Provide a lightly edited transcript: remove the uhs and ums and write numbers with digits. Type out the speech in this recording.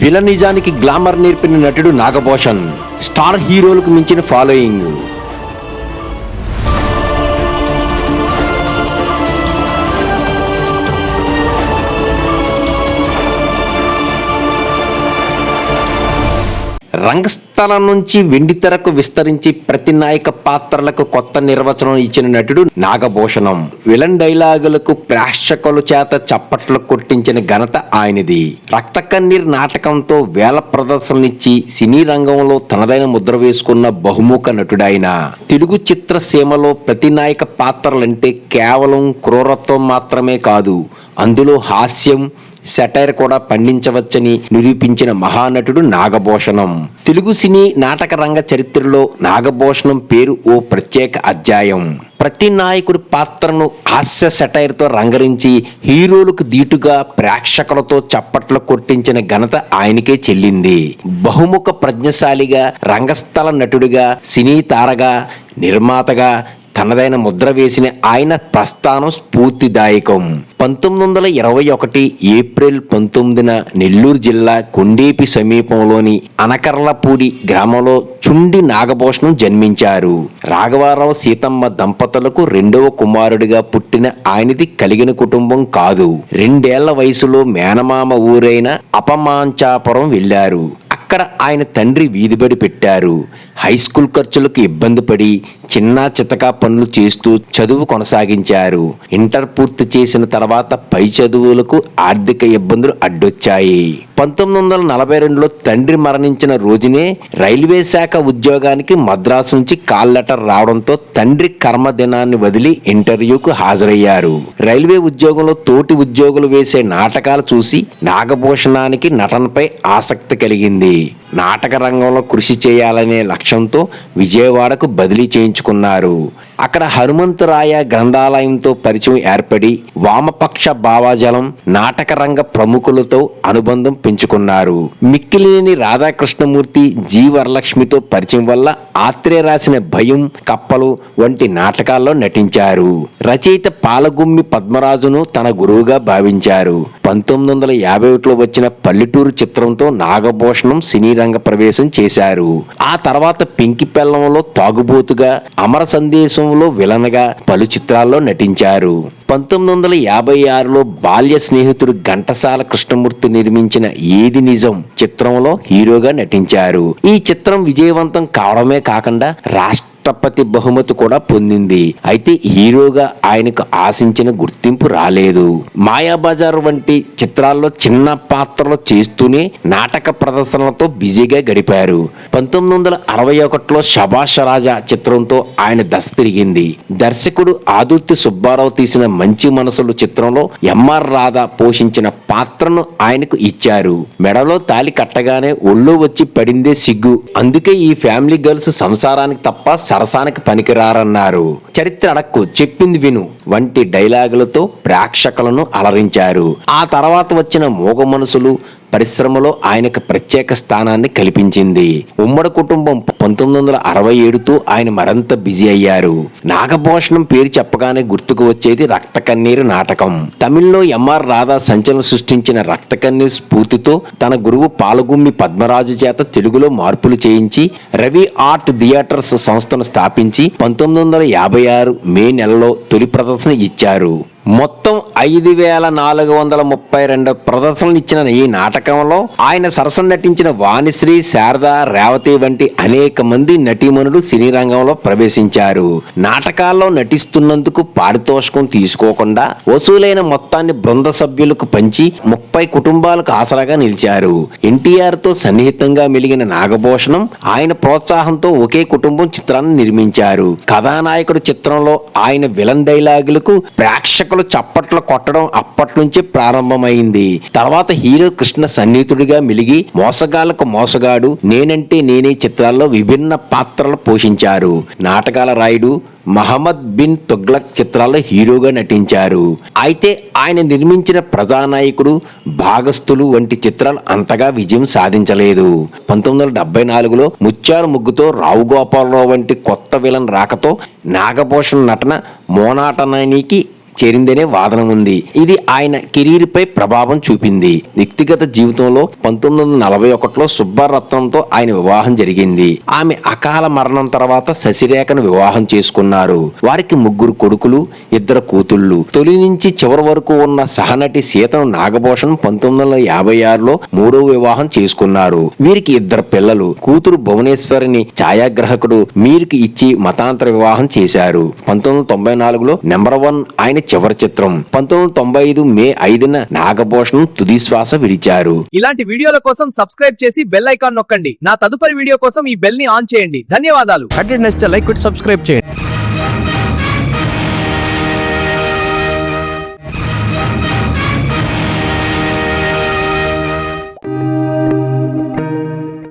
విలనిజానికి glamour నేర్పిన నటుడు Nagabhushan. Star హీరోలకు మించిన ఫాలోయింగ్. రంగస్థలం నుంచి వెండితెరకు విస్తరించి ప్రతి నాయక పాత్రలకు కొత్త నిర్వచనం ఇచ్చిన నటుడు నాగభూషణం. విలన్ డైలాగులకు ప్రేక్షకుల చేత చప్పట్లు కొట్టించిన ఘనత ఆయనది. రక్త కన్నీర్ నాటకంతో వేల ప్రదర్శనలిచ్చి సినీ రంగంలో తనదైన ముద్ర వేసుకున్న బహుముఖ నటుడాయన. తెలుగు చిత్రసీమలో ప్రతి నాయక పాత్రలంటే కేవలం క్రూరత్వం మాత్రమే కాదు, అందులో హాస్యం, సెటైర్ కూడా పండించవచ్చని నిరూపించిన మహానటుడు నాగభూషణం. తెలుగు సినీ నాటక రంగ చరిత్రలో నాగభూషణం పేరు ఓ ప్రత్యేక అధ్యాయం. ప్రతి నాయకుడి పాత్రను హాస్య సెటైర్తో రంగరించి హీరోలకు దీటుగా ప్రేక్షకులతో చప్పట్లు కొట్టించిన ఘనత ఆయనకే చెల్లింది. బహుముఖ ప్రజ్ఞశాలిగా, రంగస్థల నటుడిగా, సినీ తారగా, నిర్మాతగా తనదైన ముద్ర వేసిన ఆయన ప్రస్థానం స్ఫూర్తిదాయకం. 1921 ఏప్రిల్ 19న నెల్లూరు జిల్లా కొండేపి సమీపంలోని అనకర్లపూడి గ్రామంలో చుండి నాగభూషణం జన్మించారు. రాఘవారావు సీతమ్మ దంపతులకు రెండవ కుమారుడిగా పుట్టిన ఆయనది కలిగిన కుటుంబం కాదు. 2 ఏళ్ల వయసులో మేనమామ ఊరైన అపమాంచాపురం వెళ్లారు. అక్కడ ఆయన తండ్రి వీధిబడి పెట్టారు. హై స్కూల్ ఖర్చులకు ఇబ్బంది పడి చిన్న చితకా పనులు చేస్తూ చదువు కొనసాగించారు. ఇంటర్ పూర్తి చేసిన తర్వాత పై చదువులకు ఆర్థిక ఇబ్బందులు అడ్డొచ్చాయి. 1942లో తండ్రి మరణించిన రోజునే రైల్వే శాఖ ఉద్యోగానికి మద్రాసు నుంచి కాల్ లెటర్ రావడంతో తండ్రి కర్మదినాన్ని వదిలి ఇంటర్వ్యూకు హాజరయ్యారు. రైల్వే ఉద్యోగంలో తోటి ఉద్యోగులు వేసే నాటకాలు చూసి నాగభూషణానికి నటనపై ఆసక్తి కలిగింది. నాటక రంగంలో కృషి చేయాలనే లక్ష్యంతో విజయవాడకు బదిలీ చేయించుకున్నారు. అక్కడ హనుమంతరాయ గ్రంథాలయంతో పరిచయం ఏర్పడి వామపక్ష భావాజలం, నాటక రంగ ప్రముఖులతో అనుబంధం పెంచుకున్నారు. మిక్కిలినేని రాధాకృష్ణమూర్తి, జి వరలక్ష్మితో పరిచయం వల్ల ఆత్రేయ రాసిన భయం, కప్పలు వంటి నాటకాల్లో నటించారు. రచయిత పాలగుమ్మి పద్మరాజును తన గురువుగా భావించారు. 1951లో వచ్చిన పల్లెటూరు చిత్రంతో నాగభూషణం సినీ రంగ ప్రవేశం చేశారు. ఆ తర్వాత పెంకిపెల్లంలో తాగుబోతుగా, అమర సందేశంలో విలన్గా పలు చిత్రాల్లో నటించారు. 1956లో బాల్య స్నేహితుడు ఘంటసాల కృష్ణమూర్తి నిర్మించిన ఏది నిజం చిత్రంలో హీరోగా నటించారు. ఈ చిత్రం విజయవంతం కావడమే కాకుండా రాష్ట్రపతి బహుమతి కూడా పొందింది. అయితే హీరోగా ఆయనకు ఆశించిన గుర్తింపు రాలేదు. మాయాబజార్ వంటి చిత్రాల్లో చిన్న పాత్రలు చేస్తూనే నాటక ప్రదర్శనలతో బిజీగా గడిపారు. 1961లో శభాష్ రాజా చిత్రంతో ఆయన దశ తిరిగింది. దర్శకుడు ఆదుర్తి సుబ్బారావు తీసిన మంచి మనసులు చిత్రంలో ఎంఆర్ రాధా పోషించిన పాత్రను ఆయనకు ఇచ్చారు. మెడలో తాలి కట్టగానే ఒళ్ళో వచ్చి పడిందే సిగ్గు, అందుకే ఈ ఫ్యామిలీ గర్ల్స్ సంసారానికి తప్ప సరసానికి పనికిరారన్నారు. చరిత్ర అడక్కు, చెప్పింది విను వంటి డైలాగులతో ప్రేక్షకులను అలరించారు. ఆ తర్వాత వచ్చిన మూగ మనసులు పరిశ్రమలో ఆయనకు ప్రత్యేక స్థానాన్ని కల్పించింది. ఉమ్మడి కుటుంబం 1967తో ఆయన మరింత బిజీ అయ్యారు. నాగభూషణం పేరు చెప్పగానే గుర్తుకు వచ్చేది రక్త కన్నీరు నాటకం. తమిళ్లో ఎంఆర్ రాధా సంచలనం సృష్టించిన రక్త కన్నీరు స్ఫూర్తితో తన గురువు పాలగుమ్మి పద్మరాజు చేత తెలుగులో మార్పులు చేయించి రవి ఆర్ట్ థియేటర్స్ సంస్థను స్థాపించి 1956 మే నెలలో తొలి ప్రదర్శన ఇచ్చారు. మొత్తం 5432 ప్రదర్శనలు ఇచ్చిన ఈ నాటకంలో ఆయన సరసన నటించిన వాణిశ్రీ, శారద, రేవతి వంటి అనేక మంది నటీమణులు సినీ రంగంలో ప్రవేశించారు. నాటకాల్లో నటిస్తున్నందుకు పారితోషికం తీసుకోకుండా వసూలైన మొత్తాన్ని బృంద సభ్యులకు పంచి 30 కుటుంబాలకు ఆసరాగా నిలిచారు. ఎన్టీఆర్ తో సన్నిహితంగా మెలిగిన నాగభూషణం ఆయన ప్రోత్సాహంతో ఒకే కుటుంబం చిత్రాన్ని నిర్మించారు. కథానాయకుడు చిత్రంలో ఆయన విలన్ డైలాగులకు ప్రేక్షకులు చప్పట్లు కొట్టడం అప్పటి నుంచే ప్రారంభమైంది. తర్వాత హీరో కృష్ణ సన్నిహితుడిగా మెలిగి మోసగాళ్లకు మోసగాడు, నేనంటే నేనే చిత్రాల్లో విభిన్న పాత్రలు పోషించారు. నాటకాల రాయుడు, మహమ్మద్ బిన్ తుగ్లక్ చిత్రాల్లో హీరోగా నటించారు. అయితే ఆయన నిర్మించిన ప్రజానాయకుడు, భాగస్థులు వంటి చిత్రాలు అంతగా విజయం సాధించలేదు. 1974లో ముత్యారు ముగ్గుతో రావు గోపాలరావు వంటి కొత్త విలన్ రాకతో నాగభూషణం నటన మోనాటనానికి చేరిందనే వాదన ఉంది. ఇది ఆయన కెరీర్ పై ప్రభావం చూపింది. వ్యక్తిగత జీవితంలో 1941లో సుబ్బరత్నంతో ఆయన వివాహం జరిగింది. ఆమె అకాల మరణం తర్వాత శశిరేఖను వివాహం చేసుకున్నారు. వారికి 3 కొడుకులు, 2 కూతుళ్లు. తొలి నుంచి చివరి వరకు ఉన్న సహనటి సీతను నాగభూషణం 1956లో 3వ వివాహం చేసుకున్నారు. వీరికి 2 పిల్లలు. కూతురు భువనేశ్వరిని ఛాయాగ్రాహకుడు మీర్కి ఇచ్చి మతాంతర వివాహం చేశారు. 1994లో నెంబర్ 1 ఆయన చివరి చిత్రం. 1995 మే 5న నాగభూషణం తుది శ్వాస విడిచారు. ఇలాంటి వీడియోల కోసం సబ్స్క్రైబ్ చేసి బెల్ ఐకాన్ నొక్కండి. నా తదుపరి వీడియో కోసం ఈ బెల్ ని ఆన్ చేయండి. ధన్యవాదాలు. కంటెంట్ నచ్చితే లైక్ కొట్టి సబ్స్క్రైబ్ చేయండి.